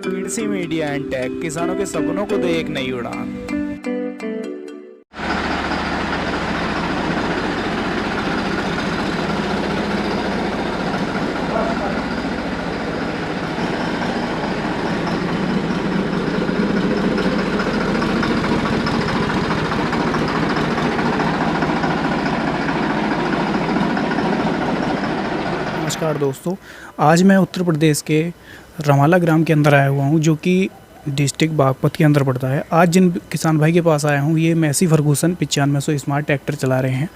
कृषि media and take, किसानों के सपनों को दे एक नई उड़ान। नमस्कार दोस्तों, आज मैं उत्तर प्रदेश के रमाला ग्राम के अंदर आया हुआ हूँ, जो कि डिस्ट्रिक्ट बागपत के अंदर पड़ता है। आज जिन किसान भाई के पास आया हूँ, ये मैसी फर्गूसन 9500 स्मार्ट ट्रैक्टर चला रहे हैं।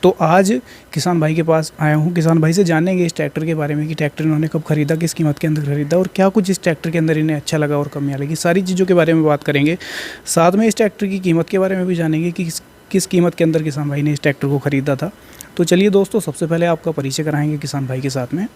तो आज किसान भाई के पास आया हूँ, किसान भाई से जानेंगे इस ट्रैक्टर के बारे में कि ट्रैक्टर इन्होंने कब खरीदा, किस कीमत के अंदर खरीदा और क्या कुछ इस ट्रैक्टर के अंदर इन्हें अच्छा लगा और कमियाँ लगी। सारी चीज़ों के बारे में बात करेंगे। साथ में इस ट्रैक्टर की कीमत के बारे में भी जानेंगे कि किस कीमत के अंदर किसान भाई ने इस ट्रैक्टर को ख़रीदा था। तो चलिए दोस्तों, सबसे पहले आपका परिचय कराएंगे किसान भाई के साथ में।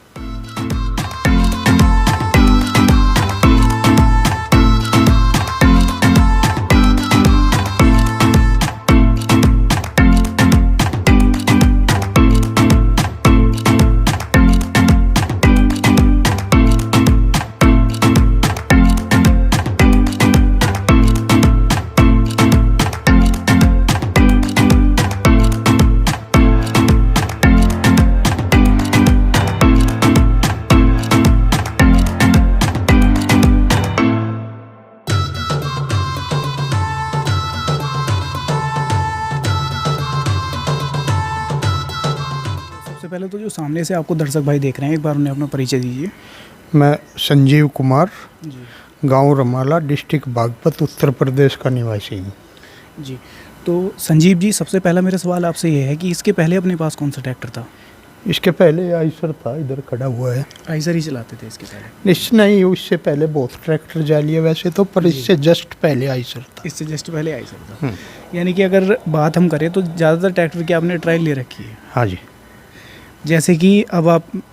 सबसे पहले तो जो सामने से आपको दर्शक भाई देख रहे हैं, एक बार उन्हें अपना परिचय दीजिए। मैं संजीव कुमार, जी गांव रमाला, डिस्ट्रिक्ट बागपत, उत्तर प्रदेश का निवासी हूँ। जी। तो संजीव जी, सबसे पहला मेरा सवाल आपसे ये है कि इसके पहले अपने पास कौन सा ट्रैक्टर था? इसके पहले आइसर था, इधर खड़ा हुआ है। आइसर ही चलाते थे इसके पहले? नहीं, उससे पहले बहुत ट्रैक्टर जा लिए वैसे तो, पर इससे जस्ट पहले आइसर था। इससे जस्ट पहले आइसर था। यानी कि अगर बात हम करें तो ज़्यादातर ट्रैक्टर की आपने ट्रायल ले रखी है। हाँ जी। जैसे कि अब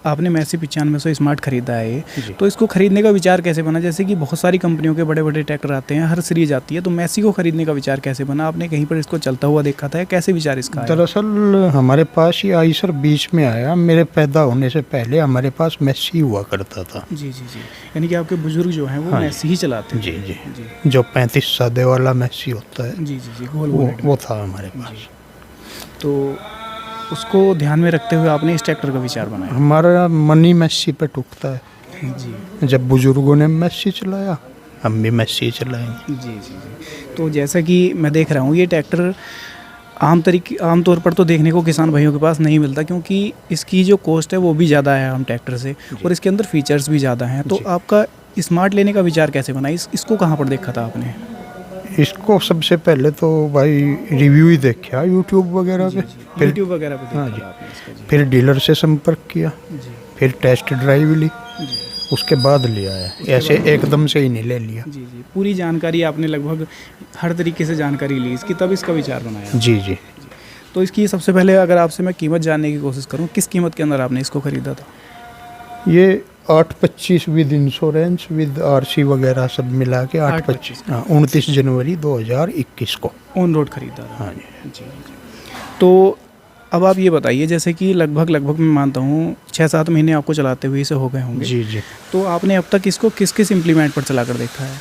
आपने मैसी 9500 स्मार्ट खरीदा है ये, तो इसको खरीदने का विचार कैसे बना? जैसे कि बहुत सारी कंपनियों के बड़े बड़े ट्रैक्टर आते हैं, हर सीरीज आती है, तो मैसी को खरीदने का विचार कैसे बना? आपने कहीं पर इसको चलता हुआ देखा था या कैसे विचार इसका आया? दरअसल हमारे पास ये आइसर बीच में आया। मेरे पैदा होने से पहले हमारे पास मैसी हुआ करता था। जी जी जी। यानी कि आपके बुजुर्ग जो हैं वो हाँ मैसी ही चलाते जी थे? जी जी जो 35 सादे वाला मैसी होता है, जी जी जी, गोल वो था हमारे पास। तो उसको ध्यान में रखते हुए आपने इस ट्रैक्टर का विचार बनाया? हमारा मन ही मैसी पे टूटता है। जी जब बुजुर्गों ने मैसी चलाया, हम भी मैसी चलाएंगे। जी जी जी। तो जैसा कि मैं देख रहा हूँ, ये ट्रैक्टर आमतौर पर तो देखने को किसान भाइयों के पास नहीं मिलता, क्योंकि इसकी जो कॉस्ट है वो भी ज़्यादा है आम ट्रैक्टर से, और इसके अंदर फीचर्स भी ज़्यादा हैं। तो आपका स्मार्ट लेने का विचार कैसे बना? इसको कहाँ पर देखा था आपने? इसको सबसे पहले तो भाई रिव्यू ही देखा यूट्यूब वगैरह पे, फिर यूट्यूब वगैरह पे हाँ देखा जी, था आपने इसका? जी फिर डीलर से संपर्क किया, जी फिर टेस्ट ड्राइव ली, जी उसके बाद लिया है। ऐसे एकदम से ही नहीं ले लिया। जी जी। पूरी जानकारी आपने लगभग हर तरीके से जानकारी ली इसकी, तब इसका विचार बनाया? जी जी। तो इसकी सबसे पहले अगर आपसे मैं कीमत जानने की कोशिश करूं, किस कीमत के अंदर आपने इसको खरीदा था? ये 825 विद इंश्योरेंस विद आरसी वगैरह सब मिला के 825, हाँ, 29 जनवरी 2021 को ऑन रोड खरीदा था? हाँ जी। जी जी। तो अब आप ये बताइए, जैसे कि लगभग मैं मानता हूँ 6-7 महीने आपको चलाते हुए इसे हो गए होंगे। जी जी। तो आपने अब तक इसको किस इम्प्लीमेंट पर चला कर देखा है?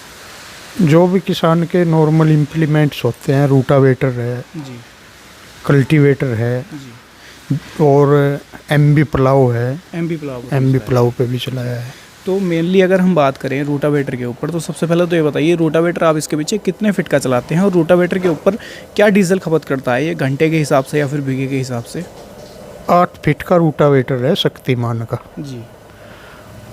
जो भी किसान के नॉर्मल इम्प्लीमेंट्स होते हैं, रूटावेटर है, जी कल्टीवेटर है, जी। और एमबी प्लाऊ है। एमबी प्लाऊ पे भी चलाया है। तो मेनली अगर हम बात करें रूटावेटर के ऊपर, तो सबसे पहले तो ये बताइए, रूटावेटर आप इसके पीछे कितने फिट का चलाते हैं, और रूटावेटर के ऊपर क्या डीजल खपत करता है ये, घंटे के हिसाब से या फिर बीघे के हिसाब से? 8 फीट का रूटावेटर है शक्तिमान का। जी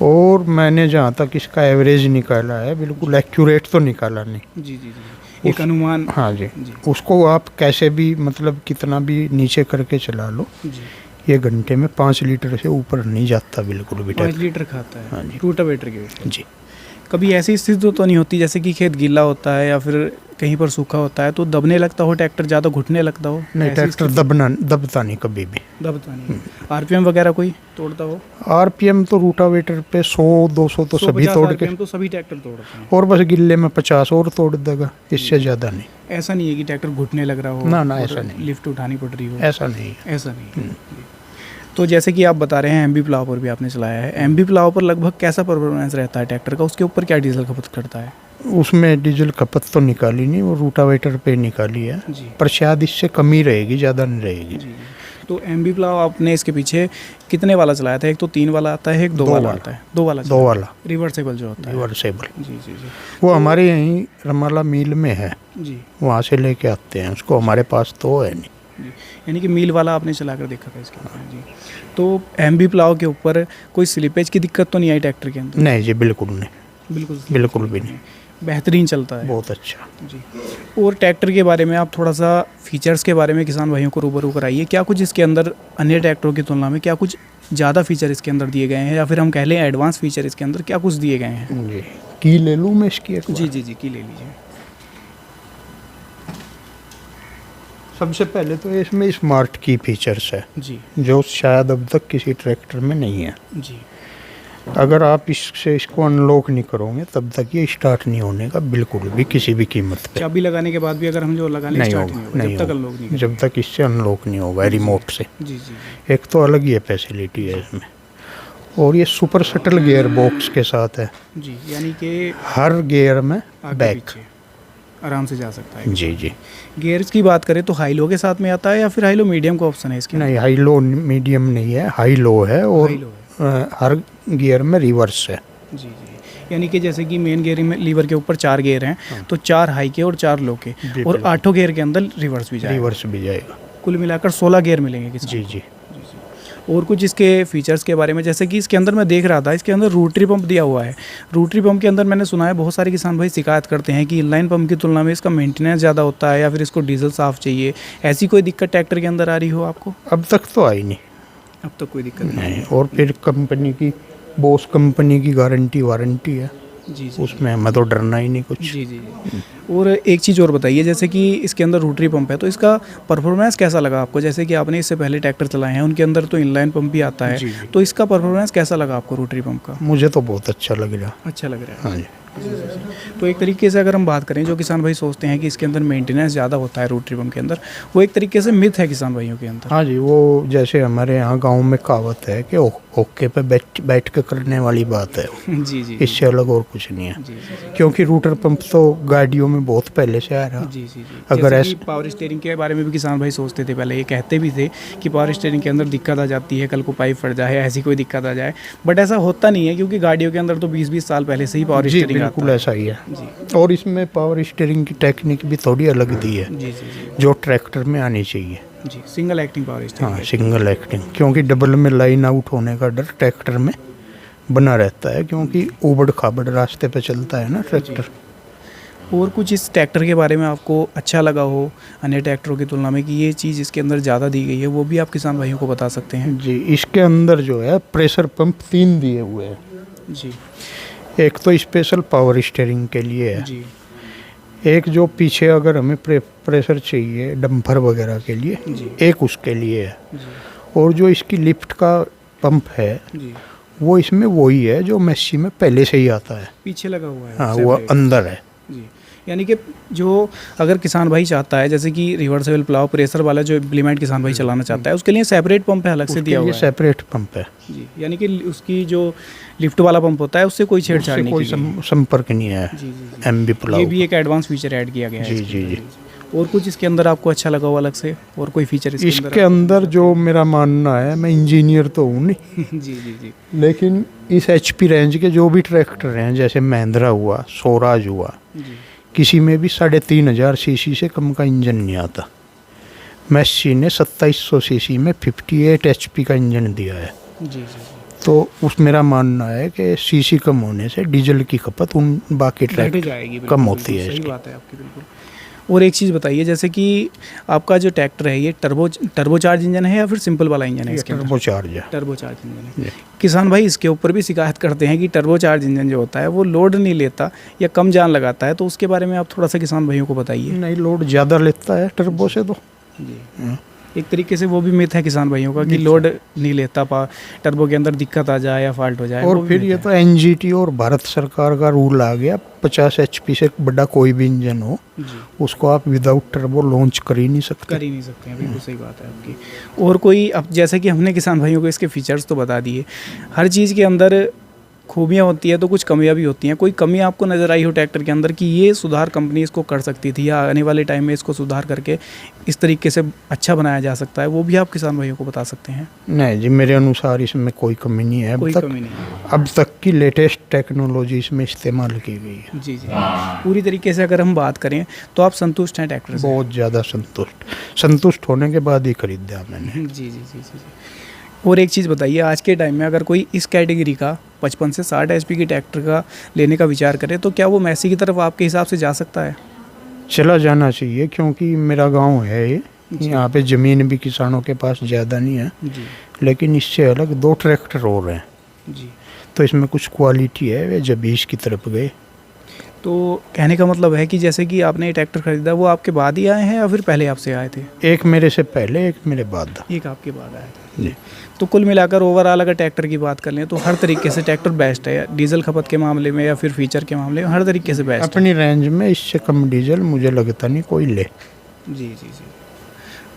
और मैंने जहाँ तक इसका एवरेज निकाला है, बिल्कुल एक्यूरेट तो निकाला नहीं। जी जी जी। एक अनुमान? हाँ जी। जी। उसको आप कैसे भी, मतलब कितना भी नीचे करके चला लो, जी। ये घंटे में 5 लीटर से ऊपर नहीं जाता बिल्कुल भी। 5 लीटर खाता है? हाँ जी। रूटावेटर के ऊपर? जी। कभी ऐसी स्थिति तो नहीं होती जैसे कि खेत गीला होता है या फिर कहीं पर सूखा होता है तो दबने लगता हो ट्रैक्टर, ज़्यादा घुटने लगता हो? नहीं, ट्रैक्टर दबता नहीं कभी भी। दबता नहीं। आरपीएम वगैरह कोई तोड़ता हो? आरपीएम तो रूटावेटर पे 100-200 तो सभी तोड़ के, तो सभी ट्रैक्टर तोड़ते हैं, और बस गिल्ले में 50 और तोड़ देगा, इससे ज़्यादा नहीं। ऐसा नहीं है कि ट्रैक्टर घुटने लग रहा हो? ना, ऐसा नहीं। लिफ्ट उठानी पड़ रही हो? ऐसा नहीं। ऐसा नहीं। तो जैसे कि आप बता रहे हैं एमबी प्लाव पर भी आपने चलाया है, एमबी प्लाव पर लगभग कैसा परफॉर्मेंस रहता है ट्रैक्टर का, उसके ऊपर क्या डीजल खपत करता है? उसमें डीजल खपत तो निकाली नहीं, वो रूटावेटर पे निकाली है, जी पर शायद इससे कम ही रहेगी, ज़्यादा नहीं रहेगी। जी। तो एमबी प्लाव आपने इसके पीछे कितने वाला चलाया था? एक तो 3 वाला आता है, एक 2 वाला आता है। 2 वाला दो वाला रिवर्सेबल जो होता है। रिवर्सेबल, जी जी जी वो हमारे यहीं रमाला मिल में है, जी वहाँ से लेके आते हैं उसको, हमारे पास तो है नहीं। जी। यानी कि मील वाला आपने चला कर देखा था इसके ऊपर जी। तो एमबी प्लाव के ऊपर कोई स्लिपेज की दिक्कत तो नहीं आई ट्रैक्टर के अंदर? नहीं जी, बिल्कुल नहीं, बिल्कुल भी नहीं, बेहतरीन चलता है बहुत अच्छा। जी। और ट्रैक्टर के बारे में आप थोड़ा सा फीचर्स के बारे में किसान भाइयों को रूबरू कराइए। क्या कुछ इसके अंदर अन्य ट्रैक्टरों की तुलना में क्या कुछ ज़्यादा फीचर इसके अंदर दिए गए हैं, या फिर हम कह लें एडवांस फीचर इसके अंदर क्या कुछ दिए गए हैं? जी, की ले लूँ मैं इसकी एक जी बार? जी जी की ले लीजिए। सबसे पहले तो इसमें स्मार्ट की फीचर्स है, जी जो शायद अब तक किसी ट्रैक्टर में नहीं है। जी अगर आप इसको अनलॉक नहीं करोगे तब तक ये स्टार्ट नहीं होने का, बिल्कुल भी, किसी भी कीमत पे चाबी लगाने के बाद भी अगर हम जो लगा लें नहीं स्टार्ट होगा, नहीं नहीं होगा जब तक होगा, अनलॉक नहीं जब तक इससे अनलॉक नहीं होगा रिमोट से। करें। जी जी जी एक तो अलग ही फैसिलिटी है इसमें, और ये सुपर शटल गियर बॉक्स के साथ है, जी। यानी कि हर गियर में आगे बैक। पीछे आराम से जा सकता है। जी जी, गियर्स की बात करें तो हाई लो के साथ में आता है, या फिर हाई लो मीडियम का ऑप्शन है इसके? नहीं, हाई लो मीडियम नहीं है, हाई लो है, और हाई लो है हर गियर में रिवर्स है। जी जी। यानी कि जैसे कि मेन गियर में लीवर के ऊपर 4 गियर हैं, तो 4 हाई के और 4 लो के, जी, और बिल्कुल। 8 गियर के अंदर रिवर्स भी जाएगा। रिवर्स भी जाएगा। कुल मिलाकर 16 गियर मिलेंगे किसान जी को। जी, और कुछ इसके फीचर्स के बारे में, जैसे कि इसके अंदर मैं देख रहा था इसके अंदर रोटरी पंप दिया हुआ है। रोटरी पंप के अंदर मैंने सुना है बहुत सारे किसान भाई शिकायत करते हैं कि इनलाइन पंप की तुलना में इसका मेंटेनेंस ज़्यादा होता है, या फिर इसको डीजल साफ चाहिए। ऐसी कोई दिक्कत ट्रैक्टर के अंदर आ रही हो आपको? अब तक तो आई नहीं। अब तक कोई दिक्कत नहीं। नहीं, और फिर कंपनी की, बोस कंपनी की गारंटी वारंटी है, जी जी उसमें हमें तो डरना ही नहीं कुछ। जी जी जी। और एक चीज़ और बताइए, जैसे कि इसके अंदर रोटरी पंप है, तो इसका परफॉर्मेंस कैसा लगा आपको? जैसे कि आपने इससे पहले ट्रैक्टर चलाए हैं, उनके अंदर तो इनलाइन पंप भी आता है, जी, जी। तो इसका परफॉर्मेंस कैसा लगा आपको रोटरी पंप का? मुझे तो बहुत अच्छा लग रहा। अच्छा लग रहा है। हाँ जी, तो एक तरीके से अगर हम बात करें, जो किसान भाई सोचते हैं कि इसके अंदर मेंटेनेंस ज़्यादा होता है रोटरी पंप के अंदर, वो एक तरीके से मिथ है किसान भाइयों के अंदर। हाँ जी, वो जैसे हमारे यहाँ गांव में कहावत है कि ओके पे बैठ के करने वाली बात है, जी जी इससे अलग और कुछ नहीं है। जी जी क्योंकि रूटर पंप तो गाड़ियों में बहुत पहले से आ रहा। जी जी जी। अगर जैसे कि पावर स्टीयरिंग के बारे में भी किसान भाई सोचते थे पहले, ये कहते भी थे कि पावर स्टीयरिंग के अंदर दिक्कत आ जाती है, कल को पाइप फट जाए, ऐसी कोई दिक्कत आ जाए, बट ऐसा होता नहीं है, क्योंकि गाड़ियों के अंदर तो 20-20 साल पहले से ही पावर जी, स्टीयरिंग आता बिल्कुल है। ऐसा ही है। जी और इसमें पावर स्टीयरिंग की टेक्निक भी थोड़ी अलग दी है, जी जी जी जो ट्रैक्टर में आनी चाहिए। जी। Single acting power steering. हाँ, सिंगल एक्टिंग, क्योंकि डबल में लाइन आउट होने का डर ट्रैक्टर में बना रहता है, क्योंकि उबड़ खाबड़ रास्ते पे चलता है ना ट्रैक्टर। और कुछ इस ट्रैक्टर के बारे में आपको अच्छा लगा हो अन्य ट्रैक्टरों की तुलना में, कि ये चीज़ इसके अंदर ज़्यादा दी गई है, वो भी आप किसान भाइयों को बता सकते हैं? जी, इसके अंदर जो है प्रेशर पंप 3 दिए हुए हैं। जी एक तो स्पेशल पावर स्टीयरिंग के लिए है, जी एक जो पीछे अगर हमें प्रेशर चाहिए डंपर वगैरह के लिए, जी एक उसके लिए है। जी और जो इसकी लिफ्ट का पंप है, जी। वो इसमें वही है जो मैसी में पहले से ही आता है। पीछे लगा हुआ है हाँ, वो separate। अंदर है। जी। यानी कि जो अगर किसान भाई चाहता है, जैसे कि रिवर्सेबल प्लाव प्रेशर वाला जो इम्प्लीमेंट किसान भाई चलाना चाहता है, उसके लिए सेपरेट पंप है, अलग से उसके दिया लिए हुआ है। सेपरेट पंप है, जी। यानी कि उसकी जो लिफ्ट वाला पंप होता है, उससे कोई छेड़छाड़ उससे नहीं कोई की गई। संपर्क नहीं है। जी जी जी। एमबी ये प्लाव भी एक एडवांस फीचर ऐड किया गया है जी, इसके जी, अंदर। जी। और कुछ इसके अंदर आपको अच्छा लगा हो अलग से, और कोई फीचर इसके अंदर जो मेरा मानना है, मैं इंजीनियर तो हूँ नहीं, जी जी जी लेकिन इस एचपी रेंज के जो भी ट्रैक्टर हैं, जैसे महिंद्रा हुआ, स्वराज हुआ, जी किसी में भी 3500 सीसी से कम का इंजन नहीं आता। मैसी ने 2700 सीसी में 58 एचपी का इंजन दिया है। जी जी। तो उस मेरा मानना है कि सीसी कम होने से डीजल की खपत उन बाकी घट ट्रैक्टर जाएगी, कम बिल्कुल, होती है सही इसकी। बात है आपकी बिल्कुल। और एक चीज़ बताइए, जैसे कि आपका जो ट्रैक्टर है, ये टर्बोचार्ज इंजन है या फिर सिंपल वाला इंजन है इसके अंदर? टर्बोचार्ज है। टर्बोचार्ज इंजन है। जी। किसान भाई इसके ऊपर भी शिकायत करते हैं कि टर्बोचार्ज इंजन जो होता है वो लोड नहीं लेता या कम जान लगाता है, तो उसके बारे में आप थोड़ा सा किसान भाइयों को बताइए। नहीं, लोड ज़्यादा लेता है टर्बो से तो। जी। एक तरीके से वो भी मिथ है किसान भाइयों का कि लोड नहीं लेता टर्बो के अंदर दिक्कत आ जाए या फॉल्ट हो जाए। और फिर ये तो एनजीटी और भारत सरकार का रूल आ गया, 50 HP से बड़ा कोई भी इंजन हो उसको आप विदाउट टर्बो लॉन्च कर ही नहीं सकते। हैं, बिल्कुल सही बात है आपकी। और कोई अब जैसे कि हमने किसान भाइयों को इसके फीचर्स तो बता दिए, हर चीज़ के अंदर खूबियाँ होती है तो कुछ कमियाँ भी होती हैं। कोई कमी आपको नज़र आई हो ट्रैक्टर के अंदर कि ये सुधार कंपनी इसको कर सकती थी या आने वाले टाइम में इसको सुधार करके इस तरीके से अच्छा बनाया जा सकता है, वो भी आप किसान भाइयों को बता सकते हैं? नहीं जी, मेरे अनुसार इसमें कोई कमी नहीं है। कोई कमी नहीं है। अब तक की लेटेस्ट टेक्नोलॉजी इसमें इस्तेमाल की गई है। जी जी, पूरी तरीके से अगर हम बात करें तो आप संतुष्ट हैं ट्रैक्टर से? बहुत ज़्यादा संतुष्ट होने के बाद ही खरीदा मैंने। जी जी जी जी। और एक चीज़ बताइए, आज के टाइम में अगर कोई इस कैटेगरी का 55 से 60 HP की ट्रैक्टर का लेने का विचार करे तो क्या वो मैसी की तरफ आपके हिसाब से जा सकता है? चला जाना चाहिए, क्योंकि मेरा गांव है ये, यहाँ पे ज़मीन भी किसानों के पास ज़्यादा नहीं है जी लेकिन इससे अलग 2 ट्रैक्टर और हैं जी। तो इसमें कुछ क्वालिटी है, वे जब इसकी तरफ गए। तो कहने का मतलब है कि जैसे कि आपने ये ट्रैक्टर खरीदा वो आपके बाद ही आए हैं या फिर पहले आपसे आए थे? एक मेरे से पहले, एक मेरे बाद। एक आपके बाद आए थे जी। तो कुल मिलाकर ओवरऑल अगर ट्रैक्टर की बात कर लें तो हर तरीके से ट्रैक्टर बेस्ट है, डीजल खपत के मामले में या फिर फीचर के मामले में हर तरीके से बेस्ट है। अपनी रेंज में इससे कम डीजल मुझे लगता नहीं कोई ले। जी जी जी।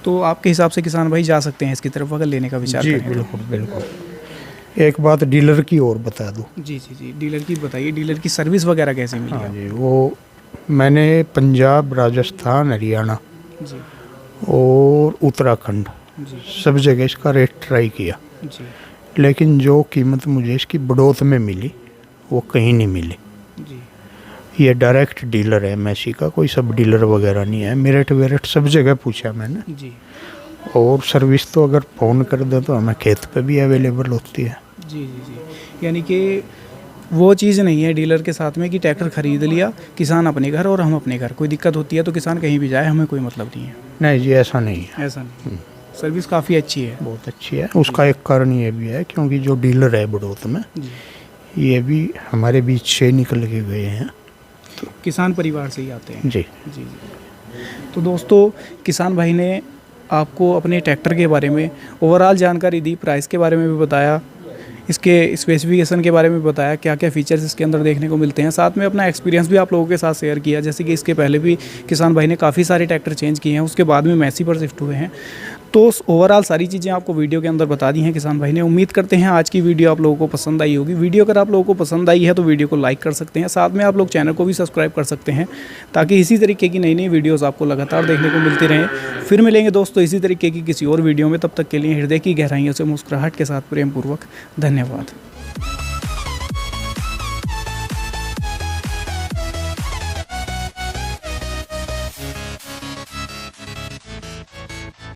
तो आपके हिसाब से किसान भाई जा सकते हैं इसकी तरफ अगर लेने का विचार जी करें? बिल्कुल बिल्कुल। एक बात डीलर की और बता दूं। जी जी जी, डीलर की बताइए, डीलर की सर्विस वगैरह कैसी मिली? हाँ जी, वो मैंने पंजाब, राजस्थान, हरियाणा जी और उत्तराखंड जी सब जगह इसका रेट ट्राई किया, जी लेकिन जो कीमत मुझे इसकी बड़ौत में मिली वो कहीं नहीं मिली। जी। ये डायरेक्ट डीलर है मैसी का, कोई सब डीलर वगैरह नहीं है। मेरिट वेरिट सब जगह पूछा मैंने, जी और सर्विस तो अगर फ़ोन कर दे तो हमें खेत पे भी अवेलेबल होती है। जी जी जी। यानी कि वो चीज़ नहीं है डीलर के साथ में कि ट्रैक्टर खरीद लिया किसान अपने घर और हम अपने घर, कोई दिक्कत होती है तो किसान कहीं भी जाए, हमें कोई मतलब नहीं है। नहीं जी, ऐसा नहीं है। ऐसा नहीं, सर्विस काफ़ी अच्छी है। बहुत अच्छी है। उसका एक कारण ये भी है क्योंकि जो डीलर है बड़ौत में, जी। ये भी हमारे बीच से निकल के गए हैं, किसान परिवार से ही आते हैं। जी जी जी। तो दोस्तों, किसान भाई ने आपको अपने ट्रैक्टर के बारे में ओवरऑल जानकारी दी, प्राइस के बारे में भी बताया, इसके स्पेसिफिकेशन के बारे में बताया, क्या क्या फीचर्स इसके अंदर देखने को मिलते हैं। साथ में अपना एक्सपीरियंस भी आप लोगों के साथ शेयर किया, जैसे कि इसके पहले भी किसान भाई ने काफ़ी सारे ट्रैक्टर चेंज किए हैं, उसके बाद में मैसी पर शिफ्ट हुए हैं। तो ओवरऑल सारी चीज़ें आपको वीडियो के अंदर बता दी हैं किसान भाई ने। उम्मीद करते हैं आज की वीडियो आप लोगों को पसंद आई होगी। वीडियो अगर आप लोगों को पसंद आई है तो वीडियो को लाइक कर सकते हैं, साथ में आप लोग चैनल को भी सब्सक्राइब कर सकते हैं ताकि इसी तरीके की नई नई वीडियोज़ आपको लगातार देखने को मिलती रहें। फिर मिलेंगे दोस्तों इसी तरीके की किसी और वीडियो में, तब तक के लिए हृदय की गहराइयों से मुस्कुराहट के साथ प्रेमपूर्वक धन्यवाद।